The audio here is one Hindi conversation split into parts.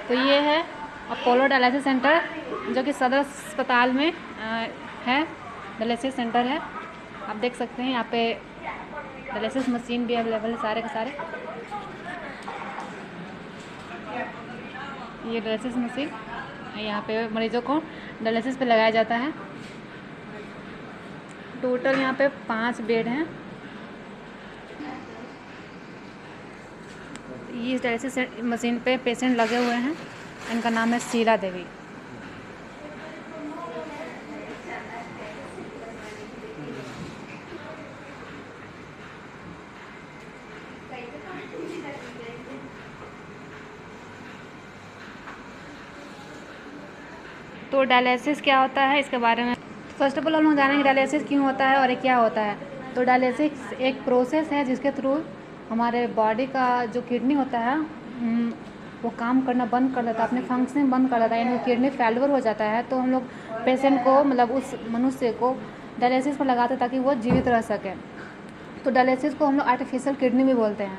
तो ये है अपोलो डायलिसिस सेंटर, जो कि सदर अस्पताल में है। डायलिसिस सेंटर है, आप देख सकते हैं। यहाँ पे डायलिसिस मशीन भी अवेलेबल है सारे के सारे। ये डायलिसिस मशीन, यहाँ पे मरीजों को डायलिसिस पे लगाया जाता है। टोटल यहाँ पे 5 बेड हैं। ये डायलिसिस मशीन पे पेशेंट लगे हुए हैं। इनका नाम है शीला देवी। तो डायलिसिस क्या होता है, इसके बारे में फर्स्ट ऑफ ऑल हम लोग जानेंगे डायलिसिस क्यों होता है और ये क्या होता है। तो डायलिसिस एक प्रोसेस है जिसके थ्रू हमारे बॉडी का जो किडनी होता है वो काम करना बंद कर देता है, अपने फंक्शन बंद कर देता है, यानी किडनी फेल्योर हो जाता है। तो हम लोग पेशेंट को, मतलब उस मनुष्य को डायलिसिस पर लगाते हैं ताकि वो जीवित रह सके। तो डायलिसिस को हम लोग आर्टिफिशियल किडनी भी बोलते हैं,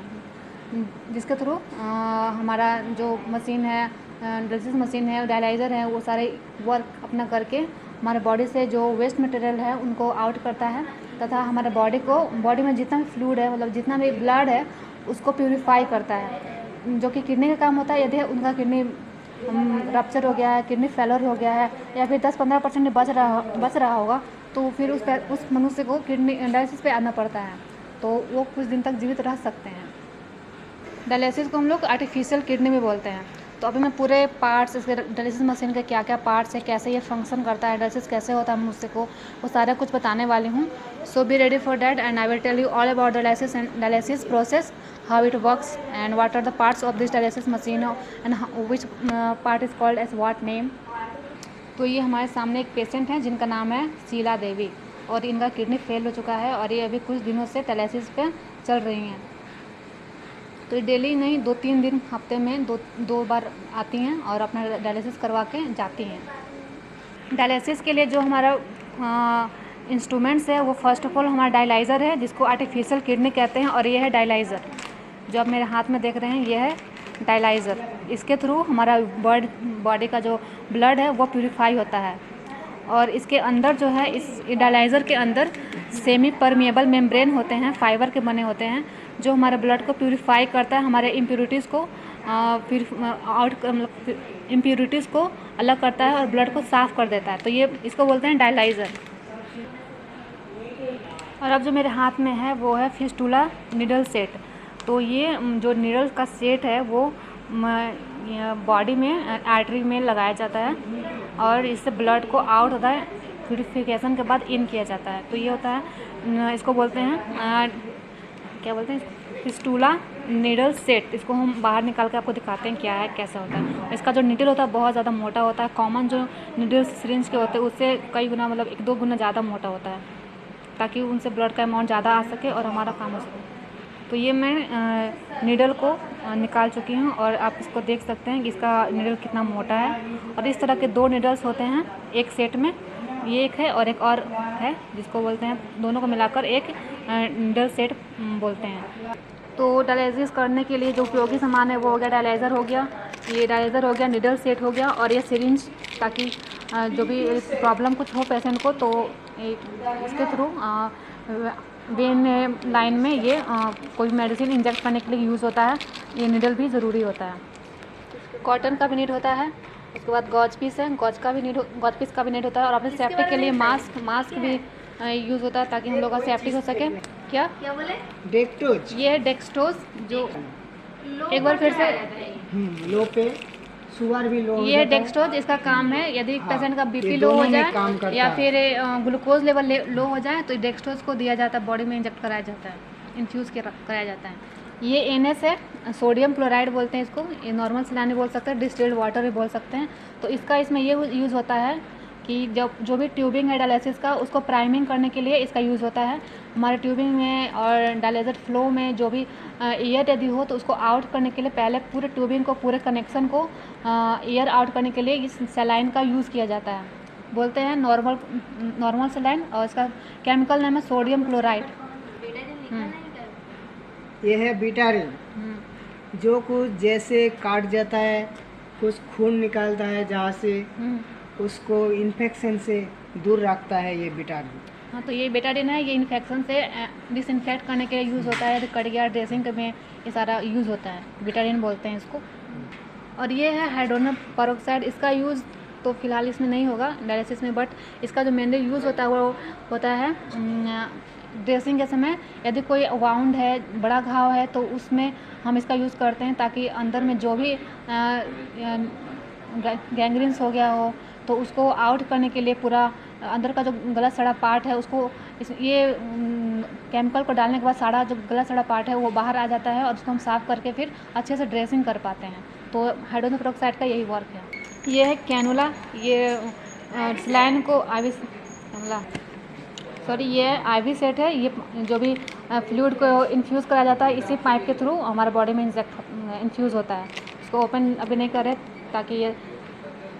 जिसके थ्रू हमारा जो मशीन है, डायलिसिस मशीन है, डायलाइज़र है, वो सारे वर्क अपना करके हमारे बॉडी से जो वेस्ट मटेरियल है उनको आउट करता है, तथा हमारे बॉडी में जितना भी फ्लूइड है, मतलब जितना भी ब्लड है, उसको प्यूरिफाई करता है, जो कि किडनी का काम होता है। यदि उनका किडनी रप्चर हो गया है, किडनी फेलर हो गया है, या फिर 10-15% बच रहा होगा, तो फिर उस मनुष्य को किडनी डायलिसिस पे आना पड़ता है, तो वो कुछ दिन तक जीवित रह सकते हैं। डायलिसिस को हम लोग आर्टिफिशियल किडनी भी बोलते हैं। तो अभी मैं पूरे पार्ट्स, इसके डायलिसिस मशीन के क्या क्या पार्ट्स है, कैसे ये फंक्शन करता है, डायलिसिस कैसे होता है मनुष्य को, वो सारा कुछ बताने वाली हूँ। So be ready for that and I will tell you all about dialysis process, how it works and what are the parts of this dialysis machine and which part is called as what name. तो ये हमारे सामने एक पेशेंट है जिनका नाम है शीला देवी, और इनका किडनी फेल हो चुका है और ये अभी कुछ दिनों से डायलिसिस पे चल रही हैं। तो ये डेली नहीं, 2-3 दिन हफ्ते में दो बार आती हैं और अपना डायलिसिस करवा के जाती हैं। डायलिसिस के लिए जो हमारा इंस्ट्रूमेंट्स है वो फर्स्ट ऑफ ऑल हमारा डायलाइज़र है, जिसको आर्टिफिशियल किडनी कहते हैं, और ये है डायलाइज़र जो आप मेरे हाथ में देख रहे हैं, ये है डायलाइज़र। इसके थ्रू हमारा बॉडी का जो ब्लड है वो प्यूरिफाई होता है। और इसके अंदर जो है, इस डायलाइज़र के अंदर सेमी परमिएबल मेम्ब्रेन होते हैं, फाइबर के बने होते हैं, जो हमारे ब्लड को प्यूरिफाई करता है, हमारे इम्प्योरिटीज़ को इम्प्योरिटीज़ को अलग करता है और ब्लड को साफ़ कर देता है। तो ये इसको बोलते हैं डायलाइज़र। और अब जो मेरे हाथ में है वो है फिस्टुला नीडल सेट। तो ये जो नीडल का सेट है वो बॉडी में आर्टरी में लगाया जाता है और इससे ब्लड को आउट होता है, प्यूरिफिकेशन के बाद इन किया जाता है। तो ये होता है, इसको बोलते हैं क्या बोलते हैं, फिस्टुला नीडल सेट। इसको हम बाहर निकाल के आपको दिखाते हैं क्या है, कैसा होता है। इसका जो नीडल होता है बहुत ज़्यादा मोटा होता है, कॉमन जो नीडल्स सिरिंज के होते हैं उससे कई गुना, मतलब 1-2 गुना ज़्यादा मोटा होता है, ताकि उनसे ब्लड का अमाउंट ज़्यादा आ सके और हमारा काम हो सके। तो ये मैं नीडल को निकाल चुकी हूँ और आप इसको देख सकते हैं कि इसका नीडल कितना मोटा है। और इस तरह के 2 नीडल्स होते हैं एक सेट में, ये एक है और एक और है, जिसको बोलते हैं, दोनों को मिलाकर एक नीडल सेट बोलते हैं। तो डायलिसिस करने के लिए जो उपयोगी सामान है वो हो गया डायलाइज़र हो गया, ये डायलाइज़र हो गया, नीडल सेट हो गया, और ये सिरिंज, ताकि जो भी प्रॉब्लम कुछ हो पेशेंट को तो इसके थ्रू वेन लाइन में ये कोई मेडिसिन इंजेक्ट करने के लिए यूज़ होता है। ये नीडल भी ज़रूरी होता है। कॉटन का भी नीड होता है, उसके बाद गॉज पीस है, गॉज पीस का भी नीड होता है, और अपने सेफ्टी के लिए मास्क भी यूज़ होता है, ताकि हम लोग का सेफ्टी हो सके। क्या बोले? डेक्टोज। ये है डेक्सटोज, जो एक बार फिर से लो पे शुगर भी लो। ये है डेक्सटोज, इसका काम है यदि पेशेंट का बीपी लो हो जाए या फिर ग्लूकोज लेवल लो हो जाए तो डेक्सटोज को दिया जाता है, बॉडी में इंजेक्ट कराया जाता है, इन्फ्यूज़ कराया जाता है। ये NS है, सोडियम क्लोराइड बोलते हैं इसको, ये नॉर्मल सलाइन बोल सकते हैं, डिस्टिल्ड वाटर भी बोल सकते हैं। तो इसका इसमें ये यूज़ होता है कि जब जो भी ट्यूबिंग है डायलिसिस का, उसको प्राइमिंग करने के लिए इसका यूज़ होता है। हमारे ट्यूबिंग में और डायलिसिस फ्लो में जो भी एयर यदि हो तो उसको आउट करने के लिए पहले पूरे ट्यूबिंग को, पूरे कनेक्शन को एयर आउट करने के लिए इस सलाइन का यूज़ किया जाता है, बोलते हैं नॉर्मल सलाइन, और इसका केमिकल नाम है सोडियम क्लोराइड। ये है बीटारिन, जो कुछ जैसे काट जाता है कुछ खून निकालता है जहाँ से उसको इन्फेक्शन से दूर रखता है ये बेटाडीन। हाँ, तो ये बेटाडीन है, ये इन्फेक्शन से डिसइंफेक्ट करने के लिए यूज़ होता है। तो कट गया ड्रेसिंग में ये सारा यूज़ होता है, बेटाडीन बोलते हैं इसको। और ये है हाइड्रोजन पेरोक्साइड। इसका यूज़ तो फिलहाल इसमें नहीं होगा डायलिसिस में, बट इसका जो मेनली यूज़ होता है वो होता है ड्रेसिंग के समय। यदि कोई वाउंड है, बड़ा घाव है, तो उसमें हम इसका यूज़ करते हैं ताकि अंदर में जो भी गैंग्रीन्स हो गया हो तो उसको आउट करने के लिए पूरा अंदर का जो गला सड़ा पार्ट है उसको ये केमिकल को डालने के बाद सारा जो गला सड़ा पार्ट है वो बाहर आ जाता है और उसको हम साफ़ करके फिर अच्छे से ड्रेसिंग कर पाते हैं। तो हाइड्रोजन पेरोक्साइड का यही वर्क है। ये है कैनुला। ये स्लाइन को ये आईवी सेट है। ये जो भी फ्लूइड को इन्फ्यूज़ कराया जाता है इसी पाइप के थ्रू हमारे बॉडी में इन्फ्यूज़ होता है। इसको ओपन अभी नहीं करें ताकि ये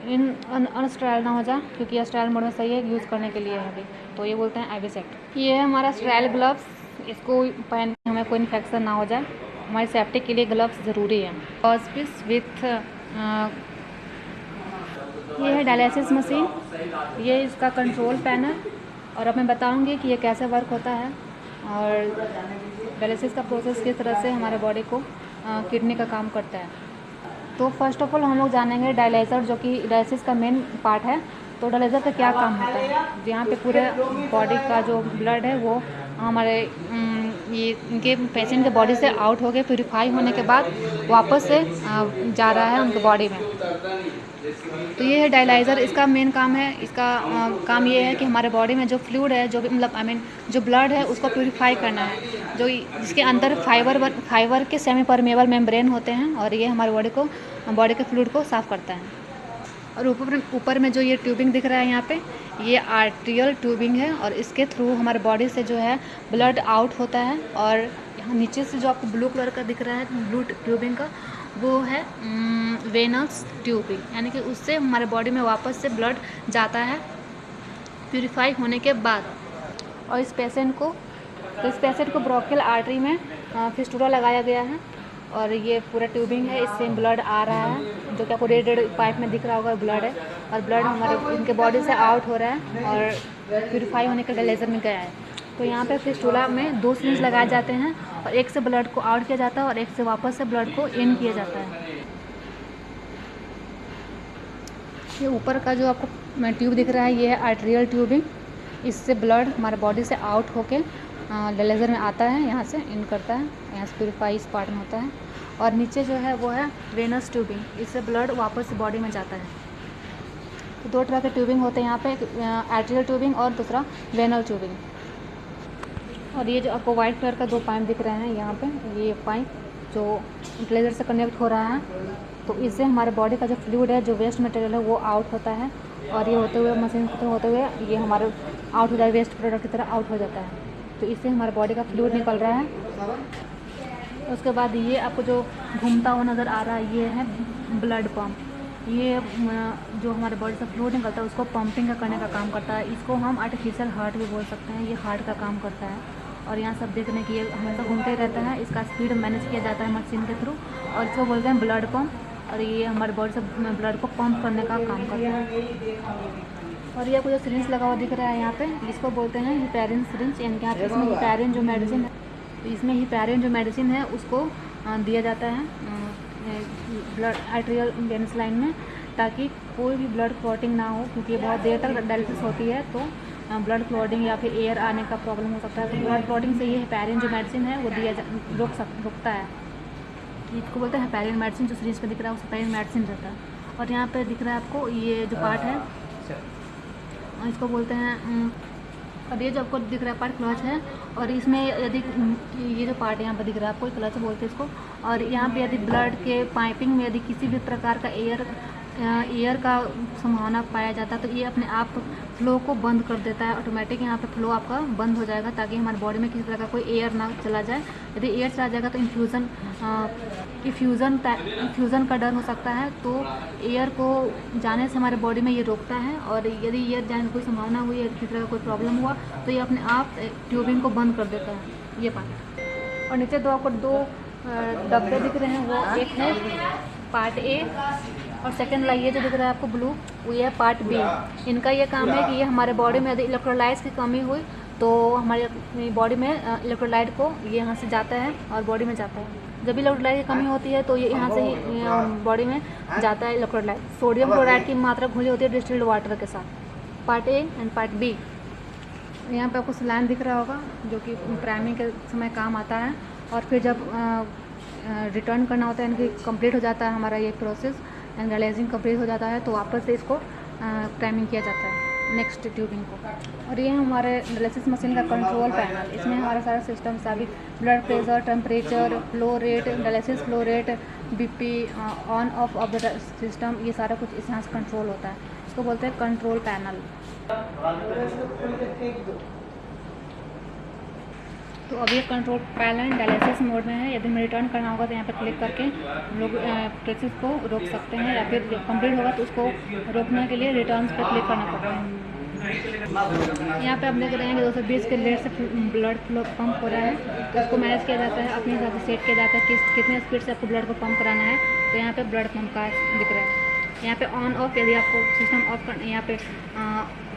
अनस्टेराइल ना हो जाए, क्योंकि ये स्टेराइल मोड में सही है, यूज़ करने के लिए है अभी। तो ये बोलते हैं आईवी सेट। ये है हमारा स्टेराइल ग्लव्स। इसको पहन के हमें कोई इन्फेक्शन ना हो जाए, हमारी सेफ्टी के लिए ग्लव्स ज़रूरी है। हॉस्पिस विथ ये है डायलिसिस मशीन। ये इसका कंट्रोल पैनल, और अब मैं बताऊंगी कि ये कैसे वर्क होता है और डायलिसिस का प्रोसेस किस तरह से हमारे बॉडी को किडनी का काम करता है। तो फर्स्ट ऑफ ऑल हम लोग जानेंगे डायलाइज़र, जो कि डायलिसिस का मेन पार्ट है। तो डायलाइज़र का क्या काम होता है, यहाँ पे पूरे बॉडी का जो ब्लड है वो हमारे ये इनके पेशेंट के बॉडी से आउट हो के प्यूरिफाई होने के बाद वापस से जा रहा है उनके बॉडी में। तो ये है डायलाइज़र। इसका मेन काम है, इसका काम ये है कि हमारे बॉडी में जो फ्लूइड है, जो भी मतलब जो ब्लड है उसको प्यूरिफाई करना है, जो जिसके अंदर फाइबर के सेमी परमेबल मेम्ब्रेन होते हैं, और ये हमारे बॉडी के फ्लूइड को साफ़ करता है। और ऊपर में जो ये ट्यूबिंग दिख रहा है यहाँ पे, ये आर्टेरियल ट्यूबिंग है, और इसके थ्रू हमारे बॉडी से जो है ब्लड आउट होता है। और यहाँ नीचे से जो आपको ब्लू कलर का दिख रहा है ब्लू ट्यूबिंग का, वो है वेनस ट्यूबिंग, यानी कि उससे हमारे बॉडी में वापस से ब्लड जाता है प्यूरिफाई होने के बाद। और इस पेशेंट को ब्रोंकियल आर्टरी में फिस्टुला लगाया गया है, और ये पूरा ट्यूबिंग है, इससे ब्लड आ रहा है, जो कि आपको रेड पाइप में दिख रहा होगा ब्लड है, और ब्लड हमारे इनके बॉडी से आउट हो रहा है और प्यूरिफाई होने के डायलिसिस में गया है। तो यहाँ पे फिस्टुला में 2 सिरिंज लगाए जाते हैं, और एक से ब्लड को आउट किया जाता है और एक से वापस से ब्लड को इन किया जाता है। ये ऊपर का जो आपको ट्यूब दिख रहा है ये है आर्टेरियल ट्यूबिंग। इससे ब्लड हमारे बॉडी से आउट होके डायलिसिस में आता है, यहाँ से इन करता है, यहाँ से प्यूरिफाई इस पार्ट में होता है। और नीचे जो है वो है वेनस ट्यूबिंग, इससे ब्लड वापस बॉडी में जाता है। तो 2 तरह के ट्यूबिंग होते हैं यहाँ पे, आर्टेरियल ट्यूबिंग और दूसरा वेनल ट्यूबिंग। और ये जो आपको वाइट कलर का 2 पाइप दिख रहे हैं यहाँ पे, ये पाइप जो डायलिसिस से कनेक्ट हो रहा है, तो इससे हमारे बॉडी का जो फ्लूइड है, जो वेस्ट मटेरियल है, वो आउट होता है, और ये होते हुए मशीन खत्म होते हुए ये हमारे आउट हो जाए, वेस्ट प्रोडक्ट की तरह आउट हो जाता है। तो इससे हमारे बॉडी का फ्लूइड निकल रहा है। उसके बाद ये आपको जो घूमता हुआ नज़र आ रहा है ये है ब्लड पंप। ये जो हमारे बॉडी से फ्लूइड निकलता है उसको पंपिंग करने का काम करता है। इसको हम आर्टिफिशियल हार्ट भी बोल सकते हैं, ये हार्ट का काम करता है। और यहाँ सब देखने की ये हमेशा घूमते रहता है, इसका स्पीड मैनेज किया जाता है मशीन के थ्रू, और इसको बोलते हैं ब्लड पंप। और ये हमारे बॉडी से ब्लड को पंप करने का काम करता है। और ये आपको जो सिरिंज लगा हुआ दिख रहा है यहाँ पे, इसको बोलते हैं हिपैरिन सिरिंज, यानी कि यहाँ पे इसमें हिपैरिन जो मेडिसिन है, तो इसमें हिपैरिन जो मेडिसिन है उसको दिया जाता है ब्लड आर्टेरियल वेनस लाइन में, ताकि कोई भी ब्लड क्लॉटिंग ना हो, क्योंकि बहुत देर तक डायलिसिस होती है तो ब्लड क्लॉटिंग या फिर एयर आने का प्रॉब्लम हो सकता है। तो ब्लड क्लॉटिंग से ये हिपैरिन जो मेडिसिन है वो रुकता है। इसको बोलते हैं हिपैरिन मेडिसिन। जो सीरीज पे दिख रहा है वो हिपैरिन मेडिसिन रहता है। और यहाँ पे दिख रहा है आपको ये जो पार्ट है, इसको बोलते हैं, और ये जो आपको दिख रहा है पार्ट क्लच है, और इसमें यदि ये जो पार्ट यहाँ पर दिख रहा है आपको क्लच बोलते हैं इसको। और यहाँ पे यदि ब्लड के पाइपिंग में यदि किसी भी प्रकार का एयर का संभावना पाया जाता है तो ये अपने आप फ्लो को बंद कर देता है, ऑटोमेटिक यहाँ पे फ्लो आपका बंद हो जाएगा, ताकि हमारे बॉडी में किसी तरह का कोई एयर ना चला जाए। यदि एयर चला जाएगा तो इफ्यूज़न का डर हो सकता है, तो एयर को जाने से हमारे बॉडी में ये रोकता है। और यदि एयर जाने की कोई संभावना हुई है, किसी तरह का कोई प्रॉब्लम हुआ, तो ये अपने आप ट्यूबिंग को बंद कर देता है, ये पार्ट। और नीचे आपको 2 डब्बे दिख रहे हैं, वो एक है पार्ट ए और सेकेंड वाला ये जो दिख रहा है आपको ब्लू, वो ये है पार्ट बी। इनका ये काम है कि ये हमारे बॉडी में यदि इलेक्ट्रोलाइट्स की कमी हुई तो हमारे बॉडी में इलेक्ट्रोलाइट को ये यहाँ से जाता है और बॉडी में जाता है। जब भी इलेक्ट्रोलाइट की कमी होती है तो ये यहाँ से ही बॉडी में जाता है इलेक्ट्रोलाइट। सोडियम क्लोराइड की मात्रा घुली होती है डिस्टिल्ड वाटर के साथ। Part A and part B. यहाँ पे आपको सलाइन दिख रहा होगा जो कि प्राइमिंग के समय काम आता है, और फिर जब रिटर्न करना होता है, यानी कि कंप्लीट हो जाता है हमारा ये प्रोसेस एंड डायलाइजिंग कंप्लीट हो जाता है, तो वापस से इसको प्राइमिंग किया जाता है नेक्स्ट ट्यूबिंग को। और ये हमारे डायलिसिस मशीन का कंट्रोल पैनल। इसमें हमारा सारा सिस्टम सभी blood pressure, temperature, flow rate, dialysis flow rate, BP, on off the system, ये सारा कुछ इस यहाँ से कंट्रोल होता है। इसको बोलते हैं कंट्रोल पैनल। तो अभी ये कंट्रोल पैनल डायलिसिस मोड में है। यदि हमें रिटर्न करना होगा तो यहाँ पर क्लिक करके हम लोग प्रोसेस को रोक सकते हैं, या फिर जब कंप्लीट होगा तो उसको रोकने के लिए रिटर्न पर क्लिक करना पड़ता है। यहाँ पे आप देख रहे हैं कि 220 के रेट से ब्लड फ्लो पंप हो रहा है, तो उसको मैनेज किया जाता है, अपने हिसाब से सेट किया जाता है कि कितने स्पीड से आपको ब्लड को पंप कराना है। तो यहाँ पे ब्लड पंप का दिख रहा है। यहाँ पे ऑन ऑफ, यदि आपको सिस्टम ऑफ करना, यहाँ पे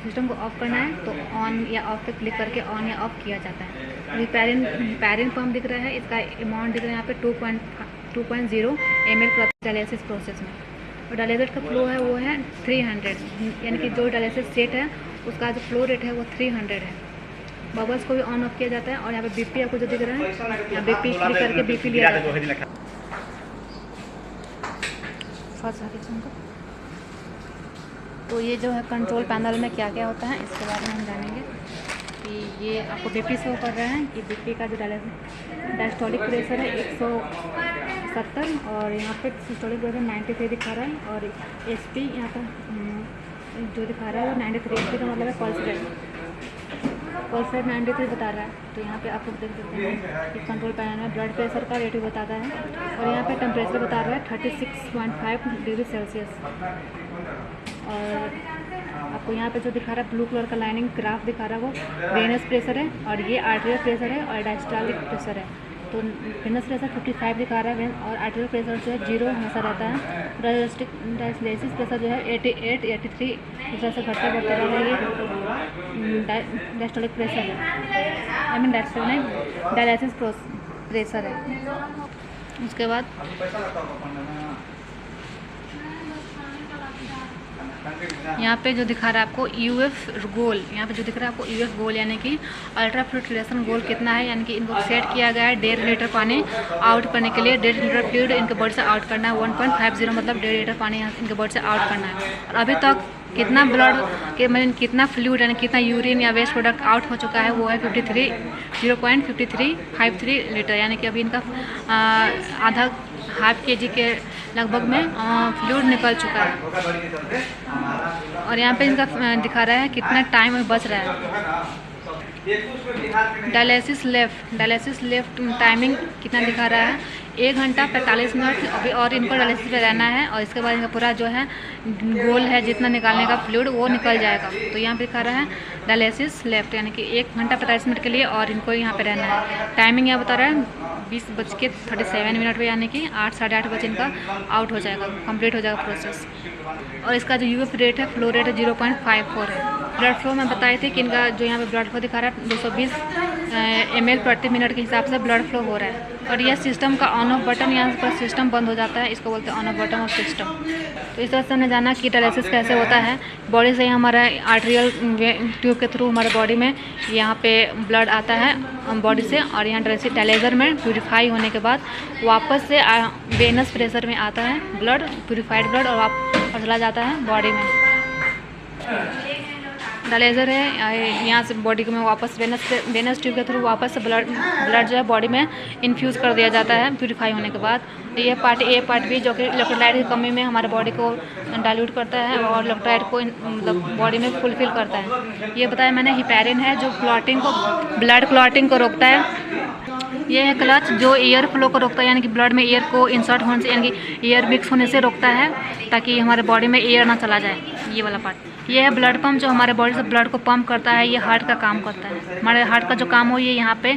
सिस्टम को ऑफ करना है तो ऑन या ऑफ पे क्लिक करके ऑन या ऑफ किया जाता है। अभी पैरिन पंप दिख रहा है, इसका अमाउंट दिख रहा है यहाँ पे 2.0 ml प्रति डायलिसिस प्रोसेस में। और डायलिसिस का फ्लो है वो है 300, यानी कि जो डायलिसिस सेट है उसका जो फ्लो रेट है वो 300 है। बबल्स को भी ऑन ऑफ किया जाता है। और यहाँ पे बीपी आपको जो दिख रहा है, यहाँ बीपी क्लिक करके बीपी लिया जाता है। तो ये जो है कंट्रोल पैनल में क्या क्या होता है इसके बारे में हम जानेंगे। कि ये आपको बीपी शो कर रहा है कि बीपी का जो डायस्टोलिक प्रेशर है 170, और यहाँ पे सिस्टोलिक प्रेशर 93 दिखा रहा है, और एसपी यहाँ पर जो दिखा रहा है वो 93। एसपी का मतलब है पल्स रेट 93 बता रहा है। तो यहाँ पे आपको देख सकते हैं कि कंट्रोल पैनल में ब्लड प्रेशर का रेट भी बताता है, और यहाँ पे टेम्परेचर बता रहा है 36.5 डिग्री सेल्सियस। और आपको यहाँ पे जो दिखा रहा है ब्लू कलर का लाइनिंग ग्राफ दिखा रहा है वो वेनस प्रेशर है, और ये आर्टेरियल प्रेशर है और डायस्टोलिक प्रेशर है। तो वेनस प्रेशर 55 दिखा रहा है, और आर्टेरियल प्रेशर जो है 0 हमेशा रहता है। डायलिसिस प्रेशर जो है 88, 83 इस तरह से घटता बढ़ता रहता है। ये डायस्टोलिक प्रेशर है, आई मीन डायलिसिस प्रेशर है। उसके बाद यहाँ पे जो दिखा रहा है आपको यूएफ गोल, यहाँ पे जो दिख रहा है आपको यूएफ गोल यानी कि अल्ट्रा फिल्ट्रेशन गोल कितना है, यानी कि इनको सेट किया गया है 1.5 लीटर पानी आउट करने के लिए। 1.5 लीटर फ्लूइड इनके बॉडी से आउट करना है। 1.50 मतलब 1.5 लीटर पानी यहाँ इनके बॉडी से आउट करना है। और अभी तक कितना ब्लड के मतलब कितना फ्लूइड यानी कितना यूरिन या वेस्ट प्रोडक्ट आउट हो चुका है वो है 0.5353 लीटर, यानी कि अभी इनका आधा ½ kg के लगभग में फ्लूइड निकल चुका है। और यहाँ पे इनका दिखा रहा है कितना टाइम बच रहा है। डायलिसिस लेफ्ट टाइमिंग कितना दिखा रहा है, 1 घंटा 45 मिनट अभी, और इनको डायलिसिस पे रहना है। और इसके बाद इनका पूरा जो है गोल है जितना निकालने का फ्लूइड वो निकल जाएगा। तो यहाँ पे दिखा रहा है डायलिसिस लेफ्ट, यानी कि 1 घंटा 45 मिनट के लिए और इनको यहाँ पे रहना है। टाइमिंग यहाँ बता रहा है 20:37 पे, यानी कि 8 साढ़े 8 बजे इनका आउट हो जाएगा, कंप्लीट हो जाएगा प्रोसेस। और इसका जो यूएफ रेट है, फ्लो रेट है 0.54 है। ब्लड फ्लो मैं बताई थी कि इनका जो यहाँ पे ब्लड फ्लो दिखा रहा है 220 ml प्रति मिनट के हिसाब से ब्लड फ्लो हो रहा है। और यह सिस्टम का ऑन ऑफ बटन, यहाँ पर सिस्टम बंद हो जाता है, इसको बोलते हैं on off button of system. तो इस तरह से हमने जाना कि डायलिसिस कैसे होता है। बॉडी से हमारा आर्टेरियल ट्यूब के थ्रू हमारे बॉडी में यहाँ पे ब्लड आता है बॉडी से, और यहाँ डायलिसिस में प्यूरीफाई होने के बाद वापस से वेनस प्रेशर में आता है ब्लड, प्यूरीफाइड ब्लड, और चला जाता है बॉडी में। डायलिसिस है यहाँ से बॉडी में वापस वेनस ट्यूब के थ्रू वापस से ब्लड जो है बॉडी में इन्फ्यूज़ कर दिया जाता है प्यूरीफाई होने के बाद। ये पार्ट ए पार्ट बी जो कि इलेक्ट्रोलाइट की कमी में हमारे बॉडी को डाइल्यूट करता है और इलेक्ट्रोलाइट को मतलब बॉडी में फुलफिल करता है। ये बताया मैंने, हिपैरिन है जो ब्लड क्लॉटिंग को रोकता है। ये है क्लच जो एयर फ्लो को रोकता है, यानी कि ब्लड में एयर को इंसर्ट होने से, यानी कि एयर मिक्स होने से रोकता है ताकि हमारे बॉडी में एयर ना चला जाए, ये वाला पार्ट। ये है ब्लड पंप जो हमारे बॉडी से ब्लड को पंप करता है, ये हार्ट का काम करता है। हमारे हार्ट का जो काम हो ये यहाँ पे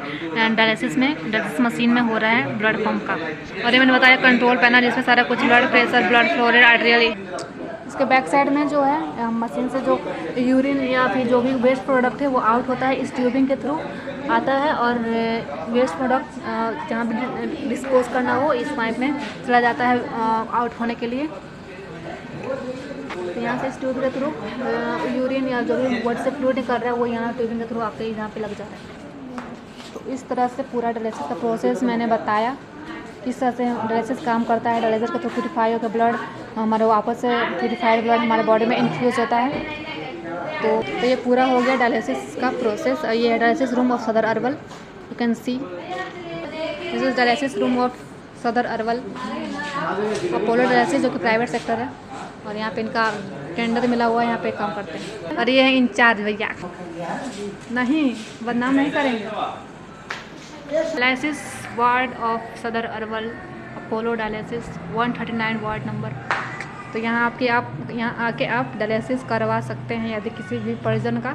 डायलिसिस मशीन में हो रहा है ब्लड पंप का। और ये मैंने बताया कंट्रोल पैनल, जिसमें सारा कुछ blood pressure, blood flow rate, arterial. इसके बैक साइड में जो है मशीन से जो यूरिन या फिर जो भी वेस्ट प्रोडक्ट है वो आउट होता है, इस ट्यूबिंग के थ्रू आता है। और वेस्ट प्रोडक्ट जहाँ भी डिस्पोज करना हो इस पाइप में चला जाता है आउट होने के लिए। तो यहाँ से इस ट्यूब के थ्रू यूरिन या जो भी बॉडी से फ्लूइड निकल रहा है वो यहाँ ट्यूबिंग के थ्रू आके यहाँ पे लग जाता है। तो इस तरह से पूरा डायलिसिस का प्रोसेस मैंने बताया, किस तरह से डायलिसिस काम करता है। डायलिसिस का तो प्यूरीफाई होकर ब्लड हमारे वापस से प्यूरीफाइड ब्लड हमारे बॉडी में इन्फ्यूज़ होता है। तो ये पूरा हो गया डायलिसिस का प्रोसेस। ये है डायलिसिस रूम ऑफ सदर Arwal, you can see this is dialysis room of सदर अरवल अपोलो डायलिसिस, जो कि प्राइवेट सेक्टर है। और यहाँ पे इनका टेंडर मिला हुआ है, यहाँ पे काम करते हैं। और ये है इंचार्ज भैया, नहीं बदनाम नहीं करेंगे। डायलिसिस वार्ड ऑफ सदर Arwal Apollo dialysis 139 ward number. तो यहाँ यहाँ आके आप डायलिसिस करवा सकते हैं यदि किसी भी पर्सन का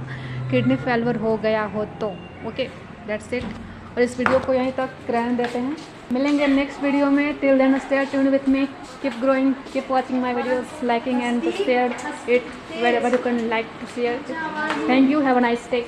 किडनी फेलियर हो गया हो तो। Okay, that's it. और इस वीडियो को यहीं तक रहने देते हैं, मिलेंगे नेक्स्ट वीडियो में। Till then stay tuned with me, keep growing, keep watching my videos, liking and share it wherever you can like to share it. Thank you, have a nice day.